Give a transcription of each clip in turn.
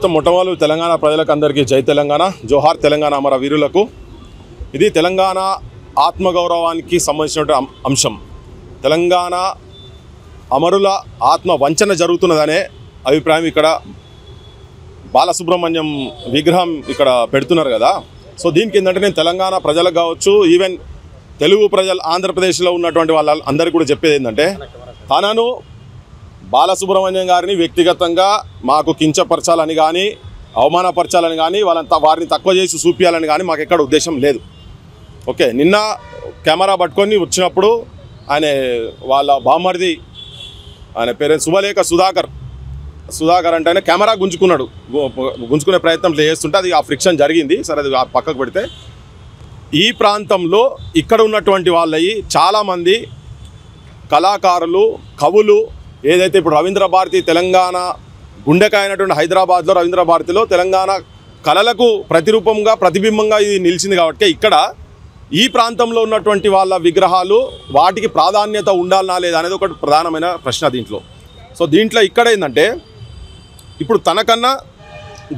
మొట్టమొదలు తెలంగాణ ప్రజలకు అందరికీ జై తెలంగాణ, జోహార్ తెలంగాణ అమర వీరులకు. ఇది తెలంగాణ ఆత్మగౌరవానికి సంబంధించిన అంశం. తెలంగాణ అమరుల ఆత్మ వంచన జరుగుతున్నదనే అభిప్రాయం. ఇక్కడ బాలసుబ్రహ్మణ్యం విగ్రహం ఇక్కడ పెడుతున్నారు కదా. సో దీనికి ఏంటంటే నేను తెలంగాణ ప్రజలకు కావచ్చు, ఈవెన్ తెలుగు ప్రజలు ఆంధ్రప్రదేశ్లో ఉన్నటువంటి వాళ్ళందరికీ కూడా చెప్పేది ఏంటంటే, తనను బాలసుబ్రహ్మణ్యం గారిని వ్యక్తిగతంగా మాకు కించపరచాలని కానీ అవమానపరచాలని కానీ వారిని తక్కువ చేసి చూపించాలని కానీ మాకు ఎక్కడ ఉద్దేశం లేదు. ఓకే, నిన్న కెమెరా పట్టుకొని వచ్చినప్పుడు ఆయన వాళ్ళ బామ్మర్ది, ఆయన పేరు శుభలేఖ సుధాకర్ అంటే ఆయన కెమెరా గుంజుకునే ప్రయత్నం చేస్తుంటే అది ఆ ఫ్రిక్షన్ జరిగింది. సరే, అది పక్కకు పెడితే ఈ ప్రాంతంలో ఇక్కడ ఉన్నటువంటి వాళ్ళవి చాలామంది కళాకారులు, కవులు, ఏదైతే ఇప్పుడు రవీంద్ర భారతి తెలంగాణ గుండెకాయ అయినటువంటి హైదరాబాద్లో రవీంద్ర భారతిలో తెలంగాణ కళలకు ప్రతిరూపంగా ప్రతిబింబంగా ఇది నిలిచింది. కాబట్టి ఇక్కడ ఈ ప్రాంతంలో ఉన్నటువంటి వాళ్ళ విగ్రహాలు వాటికి ప్రాధాన్యత ఉండాలనా లేదా అనేది ఒకటి ప్రధానమైన ప్రశ్న దీంట్లో. సో దీంట్లో ఇక్కడ ఏంటంటే, ఇప్పుడు తనకన్నా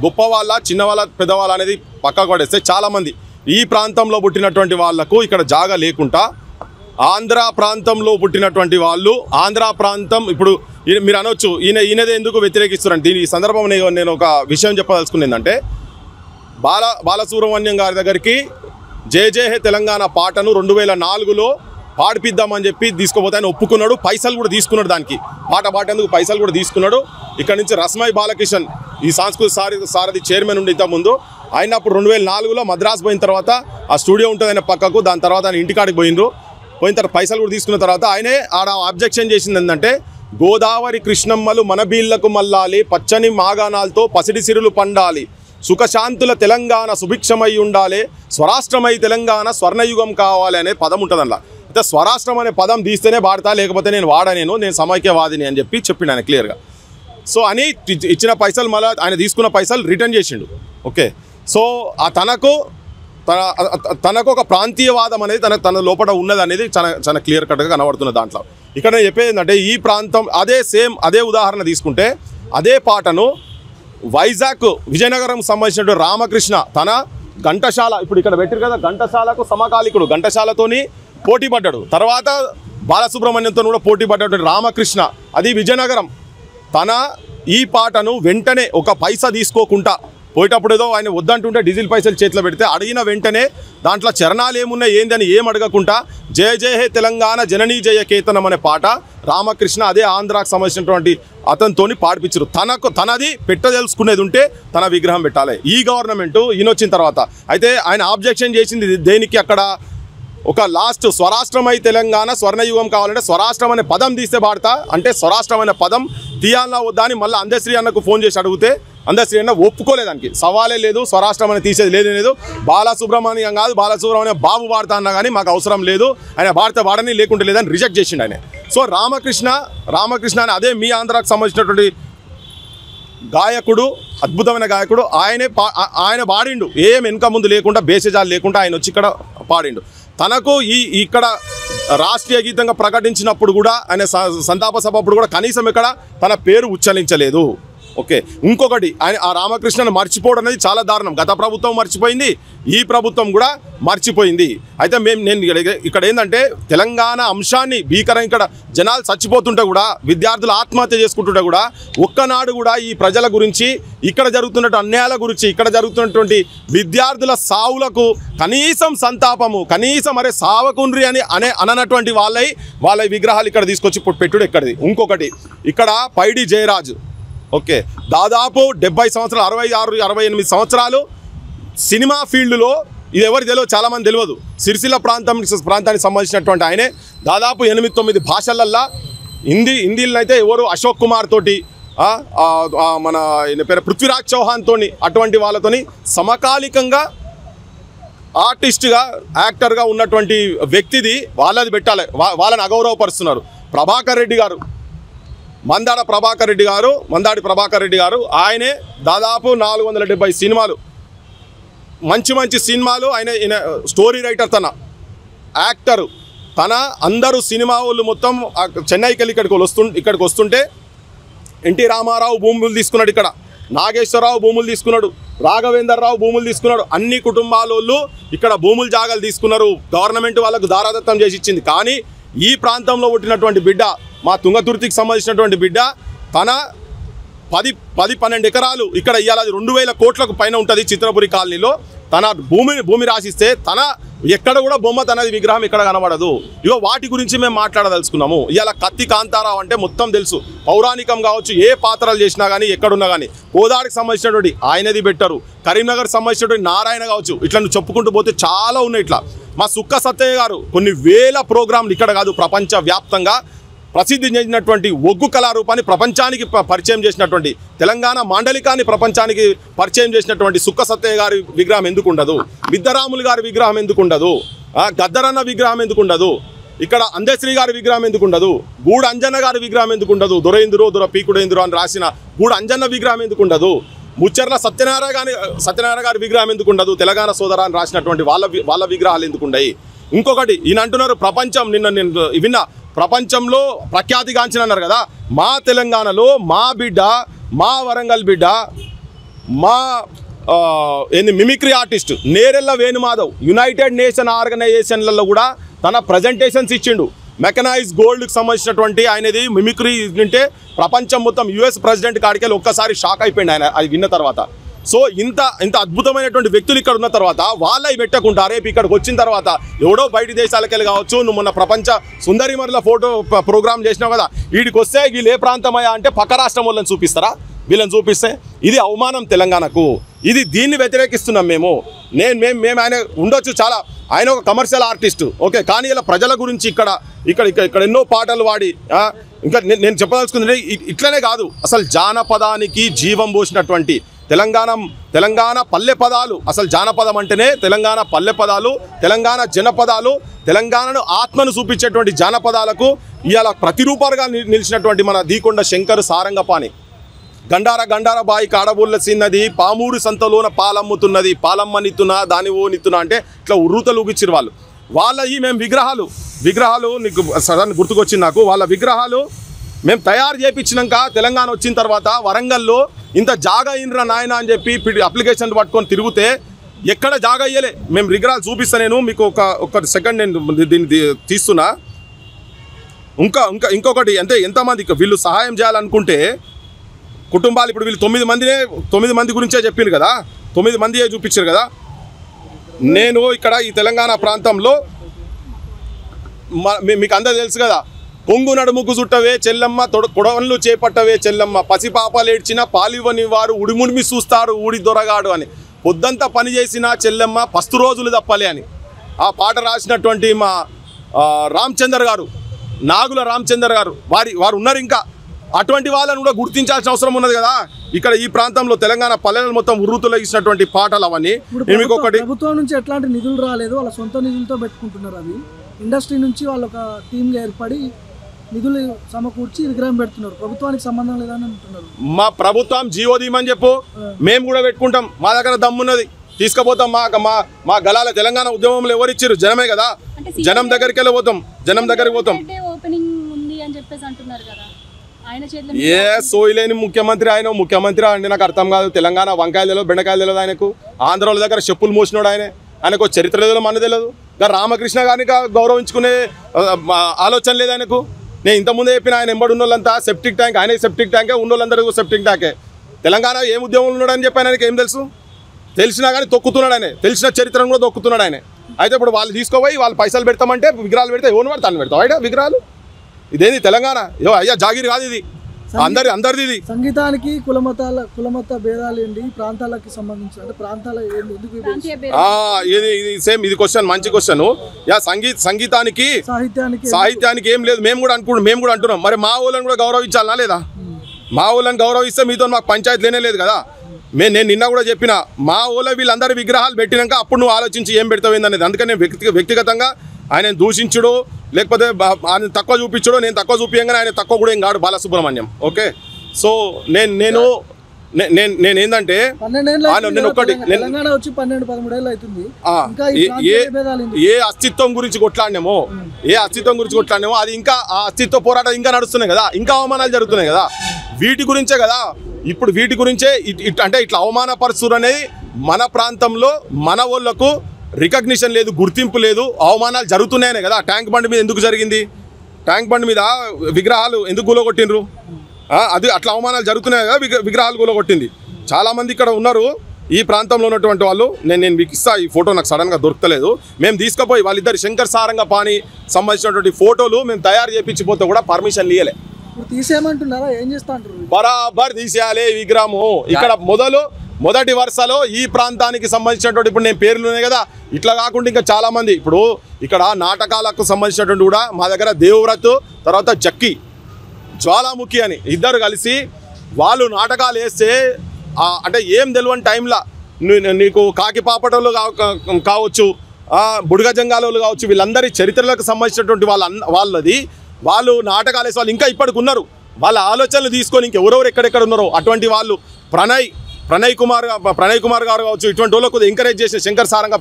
గొప్పవాళ్ళ, చిన్నవాళ్ళ, పెద్దవాళ్ళ అనేది పక్కకు పడేస్తే చాలామంది ఈ ప్రాంతంలో పుట్టినటువంటి వాళ్లకు ఇక్కడ జాగా లేకుండా ఆంధ్ర ప్రాంతంలో పుట్టినటువంటి వాళ్ళు, ఆంధ్ర ప్రాంతం ఇప్పుడు మీరు అనొచ్చు ఈయనదే ఎందుకు వ్యతిరేకిస్తున్నారంటే, దీని ఈ సందర్భంలో నేను ఒక విషయం చెప్పదలుచుకుని ఏంటంటే, బాలసుబ్రహ్మణ్యం గారి దగ్గరికి జై జై హే తెలంగాణ పాటను 2004లో పాడిపిద్దామని చెప్పి తీసుకుపోతే ఆయన ఒప్పుకున్నాడు. పైసలు కూడా తీసుకున్నాడు, దానికి పాట పాటేందుకు పైసలు కూడా తీసుకున్నాడు. ఇక్కడ నుంచి రస్మై బాలకిషన్ ఈ సాంస్కృతిక సారథి చైర్మన్ ఉండి ఇంతకుముందు ఆయన అప్పుడు 2004లో మద్రాసు పోయిన తర్వాత ఆ స్టూడియో ఉంటుంది ఆయన పక్కకు. దాని తర్వాత ఆయన ఇంటికాడికి పోయిన తర్వాత పైసలు కూడా తీసుకున్న తర్వాత ఆయనే ఆడ అబ్జెక్షన్ చేసింది ఏంటంటే, గోదావరి కృష్ణమ్మలు మన బీళ్లకు మల్లాలి, పచ్చని మాగాణాలతో పసిడి సిరులు పండాలి, సుఖశాంతుల తెలంగాణ సుభిక్షమై ఉండాలి, స్వరాష్ట్రమై తెలంగాణ స్వర్ణయుగం కావాలి అనే పదం ఉంటుంది అందులో. అయితే స్వరాష్ట్రం అనే పదం తీస్తేనే వాడతా, లేకపోతే నేను సమైక్యవాదిని అని చెప్పిండు ఆయన క్లియర్గా. సో అని ఇచ్చిన పైసలు మళ్ళీ ఆయన తీసుకున్న పైసలు రిటర్న్ చేసిండు. ఓకే, సో ఆ తనకు ఒక ప్రాంతీయవాదం అనేది తన లోపల ఉన్నది అనేది చాలా క్లియర్ కట్గా కనబడుతున్నది దాంట్లో. ఇక్కడ నేను చెప్పేది ఏంటంటే, ఈ ప్రాంతం అదే ఉదాహరణ తీసుకుంటే, అదే పాటను వైజాగ్ విజయనగరం సంబంధించినటువంటి రామకృష్ణ తన ఘంటసాల, ఇప్పుడు ఇక్కడ పెట్టారు కదా, ఘంటసాలకు సమకాలికుడు, ఘంటసాలతోని పోటీ పడ్డాడు. తర్వాత బాలసుబ్రహ్మణ్యంతో కూడా పోటీ పడ్డటువంటి రామకృష్ణ, అది విజయనగరం, తన ఈ పాటను వెంటనే ఒక పైసా తీసుకోకుండా పోయేటప్పుడు ఏదో ఆయన వద్దంటుంటే డీజిల్ పైసలు చేతిలో పెడితే అడిగిన వెంటనే దాంట్లో చరణాలు ఏమున్నాయి ఏందని ఏం అడగకుండా జయ జయ హే తెలంగాణ జననీ జయ కేతనం అనే పాట రామకృష్ణ అదే ఆంధ్రాకు సంబంధించినటువంటి అతనితోని పాడిపించారు. తనది పెట్టదలుచుకునేది ఉంటే తన విగ్రహం పెట్టాలి. ఈ గవర్నమెంట్ ఈయనొచ్చిన తర్వాత అయితే ఆయన ఆబ్జెక్షన్ చేసింది దేనికి, అక్కడ ఒక లాస్ట్ స్వరాష్ట్రమై తెలంగాణ స్వర్ణయుగం కావాలంటే స్వరాష్ట్రం అనే పదం తీస్తే పాడతా అంటే స్వరాష్ట్రం అనే పదం తీయాలన్నా వద్దా అని మళ్ళీ అందశ్రీ అన్నకు ఫోన్ చేసి అడిగితే అందశ్రీ అన్న ఒప్పుకోలేదానికి, సవాలే లేదు, స్వరాష్ట్రం అని తీసేది లేదు, బాలసుబ్రహ్మణ్యం కాదు బాలసుబ్రహ్మణ్యం బాబు వాడతా అన్నా కానీ మాకు అవసరం లేదు, ఆయన వాడని లేకుంటే లేదని రిజెక్ట్ చేసిండు ఆయన. సో రామకృష్ణ అని అదే మీ ఆంధ్రాకు సంబంధించినటువంటి గాయకుడు, అద్భుతమైన గాయకుడు, ఆయన పాడిండు, ఏం వెనుక ముందు లేకుండా బేసజాలు లేకుండా ఆయన వచ్చి ఇక్కడ పాడిండు. తనకు ఇక్కడ రాష్ట్రీయ గీతంగా ప్రకటించినప్పుడు కూడా ఆయన సంతాప సభ అప్పుడు కూడా కనీసం ఇక్కడ తన పేరు ఉచ్చరించలేదు. ఓకే, ఇంకొకటి ఆయన ఆ రామకృష్ణను మర్చిపోవడం అనేది చాలా దారుణం. గత ప్రభుత్వం మర్చిపోయింది, ఈ ప్రభుత్వం కూడా మర్చిపోయింది. అయితే నేను ఇక్కడ ఏంటంటే, తెలంగాణ అంశాన్ని భీకరం, ఇక్కడ జనాలు చచ్చిపోతుంటే కూడా, విద్యార్థులు ఆత్మహత్య చేసుకుంటుంటే కూడా ఒక్కనాడు కూడా ఈ ప్రజల గురించి, ఇక్కడ జరుగుతున్న అన్యాయాల గురించి, ఇక్కడ జరుగుతున్నటువంటి విద్యార్థుల సావులకు కనీసం సంతాపము, కనీసం అరే సావకుండ్రి అననటువంటి వాళ్ళ విగ్రహాలు ఇక్కడ తీసుకొచ్చి పెట్టుడు ఎక్కడిది. ఇంకొకటి ఇక్కడ పైడి జయరాజు, ఓకే, దాదాపు 70 సంవత్సరాలు, 66-68 సంవత్సరాలు సినిమా ఫీల్డ్లో, ఇది ఎవరికి తెలియదు, చాలామంది తెలియదు. సిరిసిల్ల ప్రాంతానికి సంబంధించినటువంటి ఆయనే దాదాపు 8-9 భాషలల్లా హిందీలో అయితే ఎవరు అశోక్ కుమార్ తోటి, మన పేరు పృథ్వీరాజ్ చౌహాన్ తోని, అటువంటి వాళ్ళతోని సమకాలికంగా ఆర్టిస్ట్గా యాక్టర్గా ఉన్నటువంటి వ్యక్తిది వాళ్ళది పెట్టాలి, వాళ్ళని అగౌరవపరుస్తున్నారు. మందాడి ప్రభాకర్ రెడ్డి గారు ఆయనే దాదాపు 470 సినిమాలు, మంచి సినిమాలు, ఆయన స్టోరీ రైటర్, తన యాక్టరు, తన అందరూ సినిమా వాళ్ళు మొత్తం చెన్నైకి వెళ్ళి ఇక్కడికి వస్తుంటే ఎన్టీ రామారావు భూములు తీసుకున్నాడు. ఇక్కడ నాగేశ్వరరావు భూములు తీసుకున్నాడు, రాఘవేందర్ రావు భూములు తీసుకున్నాడు. అన్ని కుటుంబాలోళ్ళు ఇక్కడ భూములు జాగాలు తీసుకున్నారు. గవర్నమెంట్ వాళ్ళకు దారాదత్తం చేసి ఇచ్చింది. కానీ ఈ ప్రాంతంలో పుట్టినటువంటి బిడ్డ, మా తుంగతుర్తికి సంబంధించినటువంటి బిడ్డ, తన 10-12 ఎకరాలు ఇక్కడ ఇవాళ 2000 కోట్లకు పైన ఉంటుంది చిత్రపురి కాలనీలో. తన భూమి రాసిస్తే తన ఎక్కడ కూడా బొమ్మ తనది విగ్రహం ఎక్కడ కనబడదు. ఇగో వాటి గురించి మేము మాట్లాడదలుచుకున్నాము. ఇవాళ కత్తి కాంతారావు అంటే మొత్తం తెలుసు, పౌరాణికం కావచ్చు, ఏ పాత్రలు చేసినా కానీ ఎక్కడున్నా కానీ. కోదాడికి సంబంధించినటువంటి ఆయనది బెట్టరు, కరీంనగర్కి సంబంధించినటువంటి నారాయణ కావచ్చు, ఇట్లా నువ్వు చెప్పుకుంటూ పోతే చాలా ఉన్నాయి. ఇట్లా మా సుక్క సత్తయ్య గారు కొన్ని వేల ప్రోగ్రాంలు ఇక్కడ కాదు ప్రపంచ వ్యాప్తంగా ప్రసిద్ధి చెందినటువంటి ఒగ్గు కళారూపాన్ని ప్రపంచానికి పరిచయం చేసినటువంటి, తెలంగాణ మాండలికాన్ని ప్రపంచానికి పరిచయం చేసినటువంటి సుక్క సత్తయ్య గారి విగ్రహం ఎందుకు ఉండదు? బిద్దరాములు గారి విగ్రహం ఎందుకు ఉండదు? గద్దరన్న విగ్రహం ఎందుకు ఉండదు? ఇక్కడ అందశ్రీ గారి విగ్రహం ఎందుకు ఉండదు? గూడు అంజన్న గారి విగ్రహం ఎందుకు ఉండదు? దొర పీకుడేందురో అని రాసిన గూడు అంజన్న విగ్రహం ఎందుకు ఉండదు? ముచ్చర్ల సత్యనారాయణ గారి విగ్రహం ఎందుకు ఉండదు? తెలంగాణ సోదర అని రాసినటువంటి వాళ్ళ విగ్రహాలు ఎందుకు ఉండయి? ఇంకొకటి ఈయన అంటున్నారు ప్రపంచం, నేను విన్నా, ప్రపంచంలో ప్రఖ్యాతిగాంచిన అన్నారు కదా. మా తెలంగాణలో మా బిడ్డ, మా వరంగల్ బిడ్డ, మా mimicry artist Nerella Venumadhav united nation ఆర్గనైజేషన్లలో కూడా తన ప్రజెంటేషన్స్ ఇచ్చిండు. మెకనైజ్ గోల్డ్కి సంబంధించినటువంటి ఆయనది మిమిక్రీ వింటే ప్రపంచం మొత్తం US ప్రెసిడెంట్ కాడికెళ్ళి ఒక్కసారి షాక్ అయిపోయింది ఆయన అది విన్న తర్వాత. సో ఇంత అద్భుతమైనటువంటి వ్యక్తులు ఇక్కడ ఉన్న తర్వాత వాళ్ళవి పెట్టకుండా రేపు ఇక్కడికి వచ్చిన తర్వాత ఎవడో బయట దేశాలకు వెళ్ళి కావచ్చు, నువ్వు మొన్న ప్రపంచ సుందరిమరుల ఫోటో ప్రోగ్రామ్ చేసినావు కదా, వీడికి వస్తే వీళ్ళు ఏ ప్రాంతమయ్యా అంటే పక్క రాష్ట్రం వాళ్ళని చూపిస్తారా? వీళ్ళని చూపిస్తే ఇది అవమానం తెలంగాణకు. దీన్ని వ్యతిరేకిస్తున్నాం మేము. మేము ఆయన ఉండొచ్చు, చాలా ఆయన ఒక కమర్షియల్ ఆర్టిస్టు, ఓకే, కానీ ఇలా ప్రజల గురించి ఇక్కడ ఎన్నో పాటలు వాడి ఇంకా నేను చెప్పదలుచుకుంది ఇట్లనే కాదు, అసలు జానపదానికి జీవం పోసినటువంటి తెలంగాణ పల్లె పదాలు, అసలు జానపదం అంటేనే తెలంగాణ పల్లె పదాలు, తెలంగాణ జనపదాలు, తెలంగాణను ఆత్మను చూపించేటువంటి జానపదాలకు ఇవాళ ప్రతిరూపాలుగా నిలిచినటువంటి మన దీకొండ శంకర్ సారంగపాణి. గండార బాయి కాడబూళ్ళ సిన్నది పామూరు సంతలోన పాలమ్ముతున్నది, పాలమ్మనిత్తున్నా దాని ఓ నిత్తున్నా అంటే ఇట్లా ఉర్రూతలు ఊగిచ్చిరు వాళ్ళు. వాళ్ళవి మేము విగ్రహాలు నీకు సడన్ గుర్తుకొచ్చింది నాకు. వాళ్ళ విగ్రహాలు మేము తయారు చేయించినాక తెలంగాణ వచ్చిన తర్వాత వరంగల్లో ఇంత జాగా అయినరా నాయన అని చెప్పి అప్లికేషన్ పట్టుకొని తిరిగితే ఎక్కడ జాగా అయ్యలే. మేము విగ్రహాలు చూపిస్తాను, నేను మీకు ఒక సెకండ్ నేను దీన్ని తీస్తున్నా. ఇంకొకటి అంటే ఎంతమంది వీళ్ళు సహాయం చేయాలనుకుంటే కుటుంబాలు, ఇప్పుడు వీళ్ళు 9 మంది గురించే చెప్పింది కదా, 9 మంది చూపించారు కదా. నేను ఇక్కడ ఈ తెలంగాణ ప్రాంతంలో మీకు అందరూ తెలుసు కదా, కొంగు నడుముకు చుట్టవే చెల్లమ్మ, కొడవన్లు చేపట్టవే చెల్లమ్మ, పసిపాపలేడ్చిన పాలివని వారు ఉడిముడిమి చూస్తారు ఊడి దొరగాడు అని, పొద్దంతా పని చేసిన చెల్లెమ్మ పస్తు రోజులు తప్పలే అని ఆ పాట రాసినటువంటి మా రామచందర్ గారు, నాగుల రామచందర్ గారు వారు ఉన్నారు. ఇంకా అటువంటి వాళ్ళని కూడా గుర్తించాల్సిన అవసరం ఉన్నది కదా. ఇక్కడ ఈ ప్రాంతంలో తెలంగాణ పల్లెలు మొత్తం ఉర్రూతులు ఇచ్చినటువంటి పాటలు అవన్నీ. ప్రభుత్వం నుంచి ఎట్లాంటి నిధులు రాలేదు, వాళ్ళ సొంత నిధులతో పెట్టుకుంటున్నారు. అది ఇండస్ట్రీ నుంచి వాళ్ళు ఒక టీమ్గా ఏర్పడి నిధులు సమకూర్చి విగ్రహం పెడుతున్నారు, ప్రభుత్వానికి సంబంధం లేదని అంటున్నారు. మా ప్రభుత్వం జీవోదీమని చెప్పు, మేము కూడా పెట్టుకుంటాం, మా దగ్గర దమ్మున్నది తీసుకుపోతాం. మా గలాల తెలంగాణ ఉద్యమంలో ఎవరిచ్చారు? జనమే కదా, జనం దగ్గరికి వెళ్ళిపోతాం, జనం దగ్గరికి పోతాం. ఏ సోయిలేని ముఖ్యమంత్రి అంటే నాకు అర్థం కాదు. తెలంగాణ వంకాయలు తెలియదు, బెండకాయలు తెలియదు ఆయనకు. ఆంధ్రాల దగ్గర చెప్పులు మోసినాడు ఆయనకు చరిత్ర తెలియదు, మన తెలియదు. రామకృష్ణ గారిని గౌరవించుకునే ఆలోచన లేదు ఆయనకు. నేను ఇంతకుముందే చెప్పిన ఆయన ఎంబడి ఉన్న వాళ్ళంతా సెప్టిక్ ట్యాంక్, ఆయన సెప్టిక్ ట్యాంకే, ఉన్న వాళ్ళందరూ సెప్టిక్ ట్యాంకే. తెలంగాణ ఏం ఉద్యమంలో ఉన్నాడని చెప్పి ఆయనకి ఏం తెలుసు? తెలిసినా కానీ తొక్కుతున్నాడు ఆయన, తెలిసిన చరిత్రను కూడా తొక్కుతున్నాడు ఆయన. అయితే ఇప్పుడు వాళ్ళు తీసుకోపోయి వాళ్ళు పైసలు పెడతామంటే విగ్రహాలు పెడితే ఎవరు పడితే అన్ని పెడతావు అయితే విగ్రహాలు. ఇదేంది తెలంగాణ? అయ్యా జాగిరి కాదు ఇది, అందరిది ఇది. సంగీతానికి కులమత భేదాలు ఏంటి ప్రాంతాలకు సంబంధించి, అంటే ప్రాంతాలు ఇది సేమ్ ఇది క్వశ్చన్, మంచి క్వశ్చన్. సంగీతానికి సాహిత్యానికి ఏం లేదు. మేము కూడా అంటున్నాం. మరి మా ఊళ్ళని కూడా గౌరవించాలనా లేదా? మా ఊళ్ళని గౌరవిస్తే మీతో మాకు పంచాయతీ లేనే లేదు కదా. నేను నిన్న కూడా చెప్పిన, మా ఊళ్ళో వీళ్ళందరూ విగ్రహాలు పెట్టినాక అప్పుడు నువ్వు ఆలోచించి ఏం పెడతావు అనేది. అందుకని నేను వ్యక్తిగతంగా ఆయన దూషించడు, లేకపోతే ఆయన తక్కువ చూపించడు, నేను తక్కువ చూపించగానే ఆయన తక్కువ కూడా ఏం కాడు బాలసుబ్రహ్మణ్యం. ఓకే, సో నేనేందంటే ఏ అస్తిత్వం గురించి కొట్లాడినామో అది ఇంకా ఆ అస్తిత్వ పోరాటం ఇంకా నడుస్తున్నాయి కదా, ఇంకా అవమానాలు జరుగుతున్నాయి కదా. వీటి గురించే కదా ఇప్పుడు వీటి గురించే అంటే ఇట్లా అవమానపరుస్తురు అనేది మన ప్రాంతంలో మన వాళ్ళకు రికగ్నిషన్ లేదు, గుర్తింపు లేదు, అవమానాలు జరుగుతున్నాయనే కదా. ట్యాంక్ బండ్ మీద ఎందుకు జరిగింది? ట్యాంక్ బండ్ మీద విగ్రహాలు ఎందుకు గులగొట్టిండ్రు? అది అట్లా అవమానాలు జరుగుతున్నాయి కదా, విగ్రహాలు గులగొట్టింది. చాలామంది ఇక్కడ ఉన్నారు ఈ ప్రాంతంలో ఉన్నటువంటి వాళ్ళు. నేను మీకు ఇస్తా, ఈ ఫోటో నాకు సడన్గా దొరకలేదు. మేము తీసుకుపోయి వాళ్ళిద్దరు శంకర్ సారంగపాణి సంబంధించినటువంటి ఫోటోలు మేము తయారు చేయించిపోతే కూడా పర్మిషన్ ఇయ్యలే. తీసేయమంటున్నారా? ఏం చేస్తా అంటారు? బరాబర్ తీసేయాలి విగ్రహము. ఇక్కడ మొదటి వరుసలో ఈ ప్రాంతానికి సంబంధించినటువంటి, ఇప్పుడు నేను పేర్లు ఉన్నాయి కదా, ఇట్లా కాకుండా ఇంకా చాలామంది ఇప్పుడు ఇక్కడ నాటకాలకు సంబంధించినటువంటి కూడా మా దగ్గర దేవవ్రత్, తర్వాత జక్కి, జ్వాలాముఖి అని ఇద్దరు కలిసి వాళ్ళు నాటకాలు వేస్తే అంటే ఏం తెలియని టైంలో నీకు కాకి పాపటోళ్ళు కావచ్చు, బుడగ జంగాలోళ్ళు కావచ్చు, వీళ్ళందరి చరిత్రలకు సంబంధించినటువంటి వాళ్ళు నాటకాలు వేసే వాళ్ళు ఇంకా ఇప్పటికి ఉన్నారు. వాళ్ళ ఆలోచనలు తీసుకొని ఇంకెవరెవరు ఎక్కడెక్కడ ఉన్నారో అటువంటి వాళ్ళు ప్రణయ్ కుమార్ గారు కావచ్చు, ఇటువంటి వాళ్ళకు ఎంకరేజ్ చేసిన శంకర్ సారంగ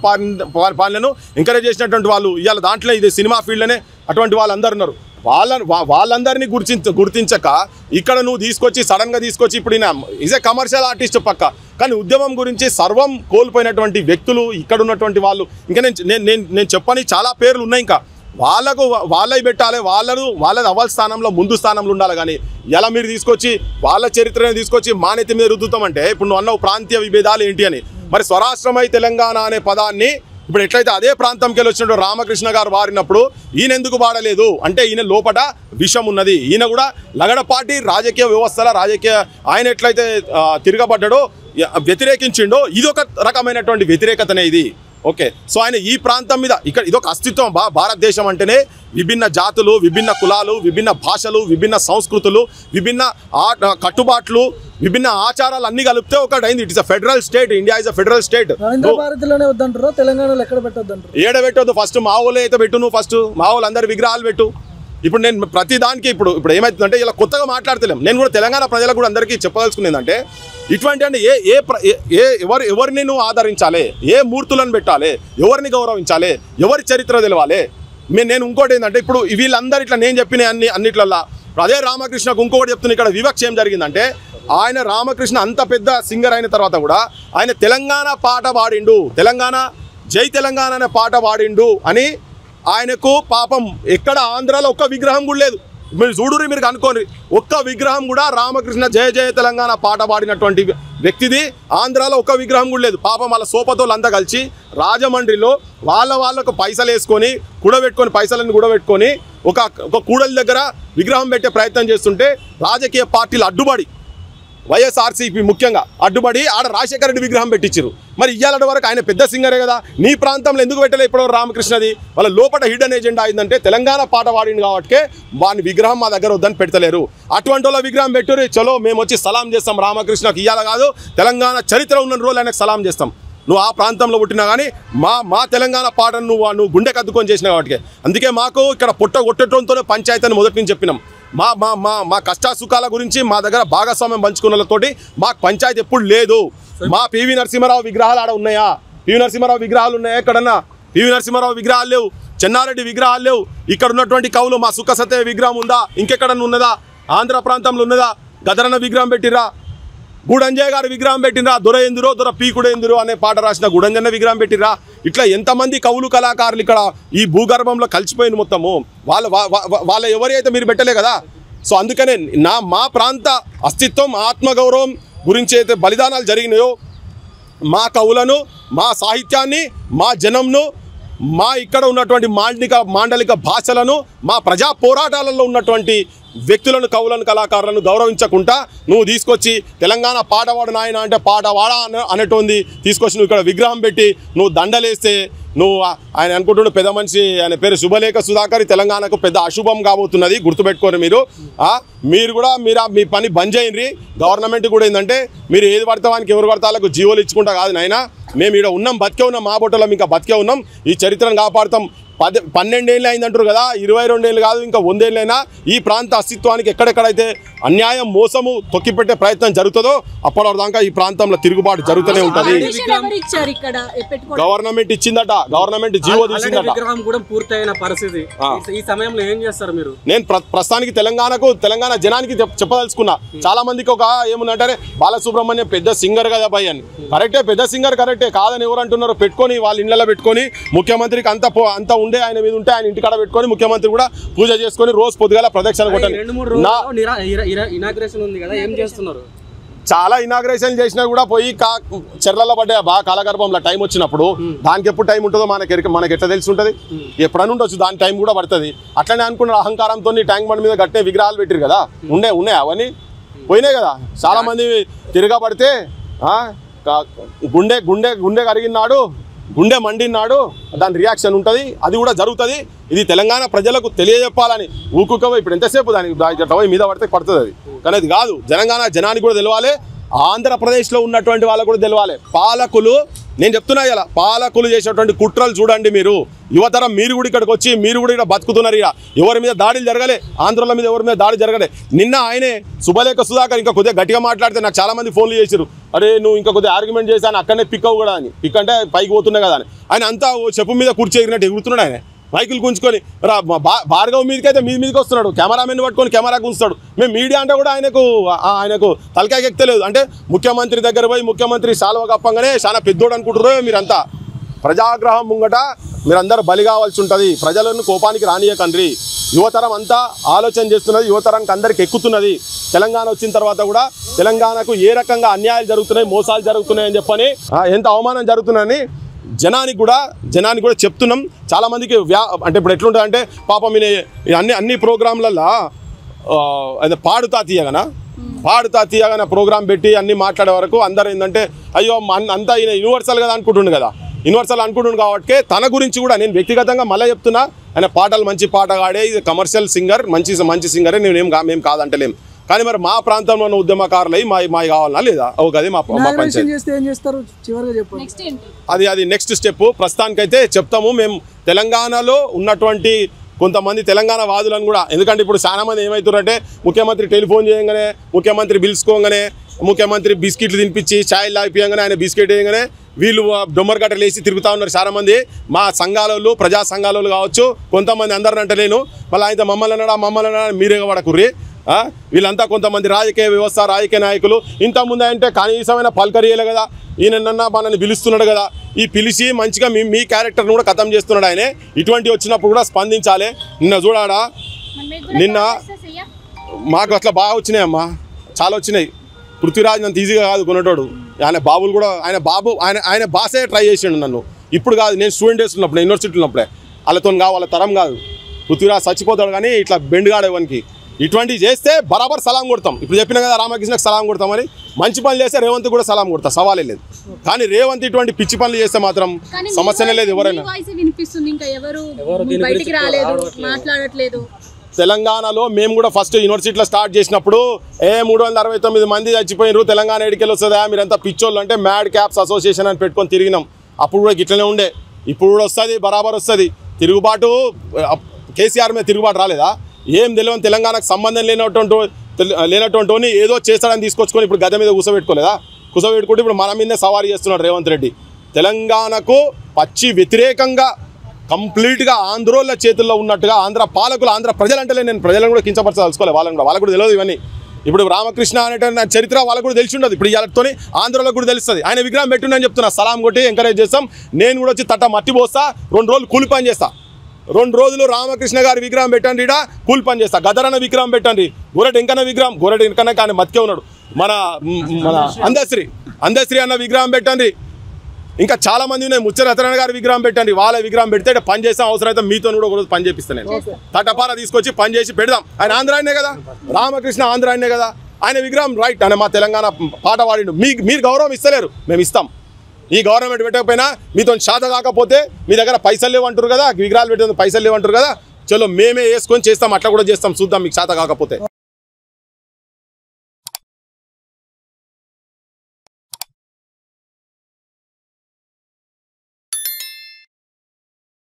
పాలనను ఎంకరేజ్ చేసినటువంటి వాళ్ళు ఇవాళ దాంట్లో ఇది సినిమా ఫీల్డ్లోనే అటువంటి వాళ్ళందరూ ఉన్నారు. వాళ్ళందరినీ గుర్తించక ఇక్కడ నువ్వు తీసుకొచ్చి సడన్గా తీసుకొచ్చి ఇప్పుడు ఈజ్ ఏ కమర్షియల్ ఆర్టిస్ట్ పక్క, కానీ ఉద్యమం గురించి సర్వం కోల్పోయినటువంటి వ్యక్తులు ఇక్కడ ఉన్నటువంటి వాళ్ళు. ఇంకా నేను చెప్పని చాలా పేర్లు ఉన్నాయి. ఇంకా వాళ్ళవి పెట్టాలి, వాళ్ళది అవ్వాల్సిన స్థానంలో ముందు స్థానంలో ఉండాలి. కానీ ఎలా మీరు తీసుకొచ్చి వాళ్ళ చరిత్రను తీసుకొచ్చి మానెత్తి మీద రుద్దుతామంటే, ఇప్పుడు నువ్వు అన్నావు ప్రాంతీయ విభేదాలు ఏంటి అని, మరి స్వరాష్ట్రమై తెలంగాణ అనే పదాన్ని ఇప్పుడు ఎట్లయితే అదే ప్రాంతంకి వెళ్ళి వచ్చినట్టు రామకృష్ణ గారు వారినప్పుడు ఈయన ఎందుకు వాడలేదు అంటే, ఈయన లోపట విషం ఉన్నది. ఈయన కూడా లగడపాటి రాజకీయ వ్యవస్థల ఆయన ఎట్లయితే తిరగబడ్డాడో, వ్యతిరేకించిండో, ఇదొక రకమైనటువంటి వ్యతిరేకతనే ఇది. ఓకే, సో ఆయన ఈ ప్రాంతం మీద ఇక్కడ ఇదొక అస్తిత్వం. భారతదేశం అంటేనే విభిన్న జాతులు, విభిన్న కులాలు, విభిన్న భాషలు, విభిన్న సంస్కృతులు, విభిన్న కట్టుబాట్లు, విభిన్న ఆచారాలు అన్ని కలిపితే ఒకటైంది. It is a federal state. India is a federal state. ఏడ పెట్టొద్దు. ఫస్ట్ మా ఊళ్ళో అయితే పెట్టు, నువ్వు ఫస్ట్ మా వాళ్ళు అందరి విగ్రహాలు పెట్టు. ఇప్పుడు నేను ప్రతి దానికి ఇప్పుడు ఏమవుతుందంటే ఇలా కొత్తగా మాట్లాడతలేం. నేను కూడా తెలంగాణ ప్రజలకు కూడా అందరికీ చెప్పదలుచుకునేది అంటే, ఇటువంటి అంటే ఎవరిని నువ్వు ఆదరించాలి, ఏ మూర్తులను పెట్టాలి, ఎవరిని గౌరవించాలి, ఎవరి చరిత్ర తెలవాలి. నేను ఇంకోటి ఏంటంటే, ఇప్పుడు వీళ్ళందరూ ఇట్లా నేను చెప్పిన అన్నిట్లల్లా అదే రామకృష్ణకు ఇంకొకటి చెప్తున్నా. ఇక్కడ వివక్ష ఏం జరిగిందంటే, ఆయన రామకృష్ణ అంత పెద్ద సింగర్ అయిన తర్వాత కూడా ఆయన తెలంగాణ పాట పాడిండు, తెలంగాణ జై తెలంగాణ అనే పాట పాడిండు అని ఆయనకు పాపం ఎక్కడ ఆంధ్రాలో ఒక్క విగ్రహం కూడా లేదు. మీరు చూడురి, మీరు కనుక్కోండి, ఒక్క విగ్రహం కూడా రామకృష్ణ జయ జయ తెలంగాణ పాట పాడినటువంటి వ్యక్తిది ఆంధ్రాలో ఒక్క విగ్రహం కూడా లేదు. పాపం వాళ్ళ సోపతోళ్ళంతా కలిసి రాజమండ్రిలో వాళ్ళకు పైసలు వేసుకొని పైసలను కూడబెట్టుకొని ఒక కూడలి దగ్గర విగ్రహం పెట్టే ప్రయత్నం చేస్తుంటే రాజకీయ పార్టీలు అడ్డుపడి, వైఎస్ఆర్సీపీ ముఖ్యంగా అడ్డుపడి ఆడ రాజశేఖర రెడ్డి విగ్రహం పెట్టించారు. మరి ఇయ్యాలటి వరకు ఆయన పెద్ద సింగరే కదా, నీ ప్రాంతంలో ఎందుకు పెట్టలే ఇప్పటివరకు రామకృష్ణది? వాళ్ళ లోపల హిడెన్ ఎజెండా అయిందంటే తెలంగాణ పాట పాడింది కాబట్టి వాని విగ్రహం మా దగ్గర వద్దని పెడతలేరు. అటువంటి వాళ్ళ విగ్రహం పెట్టుర్రి, చలో మేము వచ్చి సలాం చేస్తాం రామకృష్ణకి. ఇయ్యాల కాదు, తెలంగాణ చరిత్ర ఉన్న రోజులు ఆయనకు సలాం చేస్తాం. నువ్వు ఆ ప్రాంతంలో పుట్టినా కానీ మా తెలంగాణ పాటను నువ్వు గుండె కద్దుకొని చేసినావు కాబట్టి. అందుకే మాకు ఇక్కడ కొట్టడంతోనే పంచాయతీని మొదటి నుంచి చెప్పినాం. మా కష్టాసుఖాల గురించి మా దగ్గర భాగస్వామ్యం పంచుకున్నతోటి మాకు పంచాయతీ ఎప్పుడు లేదు. మా పివి నరసింహారావు విగ్రహాలు ఆడ ఉన్నాయా? పివి నరసింహారావు విగ్రహాలు ఉన్నాయా ఎక్కడన్నా? పివి నరసింహారావు విగ్రహాలు లేవు, చెన్నారెడ్డి విగ్రహాలు లేవు. ఇక్కడ ఉన్నటువంటి కవులు మా సుఖ సత్య విగ్రహం ఉందా? ఇంకెక్కడన్నా ఉన్నదా? ఆంధ్ర ప్రాంతంలో ఉన్నదా? గదరన్న విగ్రహం పెట్టిరా, గూడంజయ్య గారి విగ్రహం పెట్టినరా, దొర ఎందురో దొర పీకుడు ఎందురో అనే పాట రాసిన గూడంజన్న విగ్రహం పెట్టిరా. ఇట్లా ఎంతమంది కవులు కళాకారులు ఇక్కడ ఈ భూగర్భంలో కలిసిపోయింది మొత్తము. వాళ్ళ ఎవరైతే మీరు పెట్టలే కదా. సో అందుకనే మా ప్రాంత అస్తిత్వం, ఆత్మగౌరవం గురించి అయితే బలిదానాలు జరిగినాయో, మా కవులను, మా సాహిత్యాన్ని, మా జనంను, మా ఇక్కడ ఉన్నటువంటి మాండలిక భాషలను, మా ప్రజా పోరాటాలలో ఉన్నటువంటి వ్యక్తులను, కవులను, కళాకారులను గౌరవించకుండా నువ్వు తీసుకొచ్చి తెలంగాణ పాటవాడు నాయన అంటే పాటవాడా అనేటోంది తీసుకొచ్చి నువ్వు ఇక్కడ విగ్రహం పెట్టి నువ్వు దండలేస్తే నువ్వు ఆయన అనుకుంటున్న పెద్ద మనిషి, ఆయన పేరు శుభలేఖ సుధాకర్, తెలంగాణకు పెద్ద అశుభం కాబోతున్నది, గుర్తుపెట్టుకోరు మీరు కూడా మీ పని బంద్ చేయండి. గవర్నమెంట్ కూడా ఏంటంటే మీరు ఏది పడతావానికి ఎవరు పడతాలకు జీవోలు ఇచ్చుకుంటా కాదు నాయన. మేము ఇక్కడ ఉన్నాం, బతికే ఉన్నాం, మా బొట్టలో ఇంకా బతికే ఉన్నాం, ఈ చరిత్రను కాపాడుతాం. 12 ఏళ్ళు అయిందంటారు కదా, 22 ఏళ్ళు కాదు, ఇంకా 100 ఏళ్ళైనా ఈ ప్రాంత అస్తిత్వానికి ఎక్కడెక్కడైతే అన్యాయం మోసము తొక్కిపెట్టే ప్రయత్నం జరుగుతుందో అప్పటిదాకా ఈ ప్రాంతంలో తిరుగుబాటు జరుగుతూనే ఉంటుంది. గవర్నమెంట్ ఇచ్చిందట, గవర్నమెంట్ జీవో తీసిందట. విగ్రహం కూడా పూర్తయిన పరిస్థితి. ఈ సమయంలో ఏం చేస్తారు మీరు? నేను ప్రస్తుతానికి తెలంగాణ జనానికి చెప్పదలుచుకున్నా. చాలా మందికి ఒక ఏముందంటే బాలసుబ్రహ్మణ్యం పెద్ద సింగర్ కదా భయ్ అని. కరెక్టే, పెద్ద సింగర్ కరెక్టే, కాదని ఎవరు అంటున్నారు? పెట్టుకొని వాళ్ళ ఇళ్లలో పెట్టుకొని ముఖ్యమంత్రికి అంత ఉండే ఆయన మీద ఉంటే ఆయన ఇంటికాడ పెట్టుకొని ముఖ్యమంత్రి కూడా పూజ చేసుకొని రోజు పొద్దుగాల ప్రదక్షిణ కొట్టాలి. ఇనాగ్రేషన్ ఉంది కదా, ఏం చేస్తున్నారు? చాలా ఇనాగ్రేషన్ చేసినా కూడా పోయి చెర్లలో పడ్డాయి బాగా కాలగర్భంలో. టైం వచ్చినప్పుడు దానికి ఎప్పుడు టైం ఉంటుందో మనకి ఎట్లా తెలిసి ఉంటుంది? ఎప్పుడైనా ఉండొచ్చు, దాని టైం కూడా పడుతుంది. అట్లనే అనుకున్న అహంకారంతో ట్యాంక్ బండ్ మీద కట్టే విగ్రహాలు పెట్టారు కదా, ఉన్నాయి అవన్నీ పోయినాయి కదా. చాలా మంది తిరగబడితే గుండె కరిగినాడు, గుండె మండినాడు, దాని రియాక్షన్ ఉంటుంది. అది కూడా జరుగుతుంది. ఇది తెలంగాణ ప్రజలకు తెలియజెప్పాలని ఊకుకవ ఇప్పుడు ఎంతసేపు దానికి మీద పడితే పడుతుంది అది. కానీ అది కాదు, జనానికి కూడా తెలవాలి, ఆంధ్రప్రదేశ్లో ఉన్నటువంటి వాళ్ళకు కూడా తెలవాలి. పాలకులు, నేను చెప్తున్నా ఇలా, పాలకులు చేసేటువంటి కుట్రలు చూడండి మీరు. యువతరం మీరు కూడా ఇక్కడికి వచ్చి మీరు కూడా ఇక్కడ బతుకుతున్నారు. ఇక ఎవరి మీద దాడులు జరగలే, ఆంధ్రుల మీద ఎవరి మీద దాడి జరగలే. నిన్న ఆయనే శుభలేఖ సుధాకర్ ఇంకా కొద్దిగా గట్టిగా మాట్లాడితే నాకు చాలామంది ఫోన్లు చేశారు, అరే నువ్వు ఇంకా కొద్దిగా ఆర్గ్యుమెంట్ చేశాను అక్కడనే పిక్ అవ్వు కూడా అని. పిక్ అంటే పైకి పోతున్నాయి కదా అని. ఆయన అంతా చెప్పు మీద కూర్చి ఎగిరినట్టు ఎగురుతున్నాడు. ఆయన మైకులు గుంజుకొని భార్గవ్ మీదకైతే మీదకి వస్తున్నాడు, కెమెరామెన్ పట్టుకొని కెమెరాకు ఉంచుతాడు. మేము మీడియా అంటే కూడా ఆయనకు తలకాయకి ఎక్కలేదు. అంటే ముఖ్యమంత్రి దగ్గర పోయి ముఖ్యమంత్రి శాలువ కప్పంగానే చాలా పెద్దోడు అనుకుంటున్నారు. మీరంతా ప్రజాగ్రహం ముంగట మీరందరూ బలి కావాల్సి ఉంటుంది. ప్రజలను కోపానికి రానియకండి. యువతరం అంతా ఆలోచన చేస్తున్నది, యువతరానికి అందరికి ఎక్కుతున్నది. తెలంగాణ వచ్చిన తర్వాత కూడా తెలంగాణకు ఏ రకంగా అన్యాయాలు జరుగుతున్నాయి, మోసాలు జరుగుతున్నాయని చెప్పని, ఎంత అవమానం జరుగుతున్నాయని జనానికి కూడా చెప్తున్నాం. చాలామందికి అంటే ఇప్పుడు ఎట్లుంటుంది అంటే పాపం అన్ని ప్రోగ్రాంలలో అదే పాడుతా తీయగానే ప్రోగ్రాం పెట్టి అన్నీ మాట్లాడే వరకు అందరూ ఏంటంటే అయ్యో అంతా ఈయన యూనివర్సల్ కదా అనుకుంటుండు కదా. యూనివర్సల్ అనుకుంటుండు కాబట్టి తన గురించి కూడా నేను వ్యక్తిగతంగా మళ్ళీ చెప్తున్నా, ఆయన పాటలు మంచి పాటగాడే, ఇది కమర్షియల్ సింగర్, మంచి సింగరే. మేము కాదంటలేం. కానీ మరి మా ప్రాంతంలో ఉన్న ఉద్యమకారులై మా కావాలన్నా లేదా? అది మా అది నెక్స్ట్ స్టెప్. ప్రస్తుతానికైతే చెప్తాము. మేము తెలంగాణలో ఉన్నటువంటి కొంతమంది తెలంగాణ వాదులను కూడా, ఎందుకంటే ఇప్పుడు చాలా మంది ఏమవుతారంటే ముఖ్యమంత్రి టెలిఫోన్ చేయగానే, ముఖ్యమంత్రి పిలుచుకోగానే, ముఖ్యమంత్రి బిస్కెట్లు తినిపించి ఛాయ్ లాగిపోయంగానే ఆయన బిస్కెట్ వేయగానే వీళ్ళు డొమ్మరగట్టలు వేసి తిరుగుతూ ఉన్నారు చాలామంది. మా సంఘాలలో, ప్రజా సంఘాలలో కావచ్చు, కొంతమంది అందరిని అంటలేను, మళ్ళీ ఆయన మమ్మల్ని అన్నాడా మీరే పడకుర్రి. వీళ్ళంతా కొంతమంది రాజకీయ వ్యవస్థ, రాజకీయ నాయకులు. ఇంతకుముందు అంటే కనీసమైన పలకరియలే కదా, ఈయనన్నా మనల్ని పిలుస్తున్నాడు కదా, ఈ పిలిచి మంచిగా మీ క్యారెక్టర్ని కూడా ఖతం చేస్తున్నాడు ఆయన. ఇటువంటి వచ్చినప్పుడు కూడా స్పందించాలి. నిన్న మాకు అట్లా బాగా వచ్చినాయమ్మా, చాలా వచ్చినాయి. పృథ్వీరాజ్ అంత ఈజీగా కాదు కొనేటోడు. ఆయన బాసే ట్రై చేసిండు నన్ను. ఇప్పుడు కాదు, నేను స్టూడెంట్ వేస్తున్నప్పుడు, యూనివర్సిటీ ఉన్నప్పుడే. వాళ్ళతో వాళ్ళ తరం కాదు. పృథ్వీరాజ్ చచ్చిపోతాడు కానీ ఇట్లా బెండుగాడేవానికి. ఇటువంటివి చేస్తే బరాబర్ సలాం కొడతాం. ఇప్పుడు చెప్పినా కదా రామకృష్ణకు సలాం కొడతామని. మంచి పనులు చేస్తే రేవంత్ కూడా సలాం కొడతా, సవాలే లేదు. కానీ రేవంత్ ఇటువంటి పిచ్చి పనులు చేస్తే మాత్రం సమస్యనే లేదు. ఎవరైనా తెలంగాణలో మేము కూడా ఫస్ట్ యూనివర్సిటీలో స్టార్ట్ చేసినప్పుడు 369 మంది చచ్చిపోయినారు, తెలంగాణ ఎడికెళ్ళి వస్తుందా మీరంతా పిచ్చోళ్ళు అంటే మ్యాడ్ క్యాప్స్ అసోసియేషన్ అని పెట్టుకొని తిరిగినాం. అప్పుడు కూడా గిట్లనే ఉండే, ఇప్పుడు కూడా వస్తుంది, బరాబర్ వస్తుంది. తిరుగుబాటు కేసీఆర్ మీద తిరుగుబాటు రాలేదా? ఏం తెలియని తెలంగాణకు సంబంధం లేనటువంటి ఏదో చేస్తాడని తీసుకొచ్చుకొని ఇప్పుడు గద్దె మీద కూసబెట్టుకోలేదా? కూసబెట్టుకుంటే ఇప్పుడు మన మీదే సవారీ చేస్తున్నాడు రేవంత్ రెడ్డి. తెలంగాణకు పచ్చి వ్యతిరేకంగా కంప్లీట్గా ఆంధ్రోళ్ళ చేతుల్లో ఉన్నట్టుగా ఆంధ్ర పాలకులు, ఆంధ్ర ప్రజలంటే నేను ప్రజలను కూడా కించపరచాల్సుకోవాలి. వాళ్ళకు కూడా తెలియదు ఇవన్నీ. ఇప్పుడు రామకృష్ణ అనేటువంటి చరిత్ర వాళ్ళకు కూడా తెలిసి ఉండదు. ఇప్పుడు ఇవాళతోని ఆంధ్రలో కూడా తెలుస్తుంది. ఆయన విగ్రహం పెట్టుండని చెప్తున్నా, సలాం కొట్టి ఎంకరేజ్ చేస్తాం. నేను కూడా వచ్చి తట్ట మట్టి పోస్తా, 2 రోజులు కూలి పని చేస్తా. 2 రోజులు రామకృష్ణ గారి విగ్రహం పెట్టండి, ఇడా కూలి పని చేస్తా. గదరన్న విగ్రహం పెట్టండి, గోరెటి వెంకన్న విగ్రహం, గోరెటి వెంకన్న కానీ మతికే ఉన్నాడు. మన అందశ్రీ అన్న విగ్రహం పెట్టండి. ఇంకా చాలా మంది ఉన్నాయి. ముచ్చరతరణ గారి విగ్రహం పెట్టండి. వాళ్ళ విగ్రహం పెడితే పని చేస్తాం. అవసరమైతే మీతో కూడా ఒకరోజు పని చేపిస్తాను నేను. తటపార తీసుకొచ్చి పని చేసి పెడదాం. ఆయన ఆంధ్రాయనే కదా, రామకృష్ణ ఆంధ్రాయనే కదా. ఆయన విగ్రహం రైట్, ఆయన మా తెలంగాణ పాట వాడిండు. మీరు గౌరవం ఇస్తలేరు, మేము ఇస్తాం. ఈ గవర్నమెంట్ పెట్టకపోయినా మీతో శాత కాకపోతే మీ దగ్గర పైసలు లేవంటారు కదా, విగ్రహాలు పెట్టే పైసలు లేవంటారు కదా, చలో మేమే వేసుకొని చేస్తాం. అట్లా కూడా చేస్తాం, చూద్దాం మీకు శాత కాకపోతే.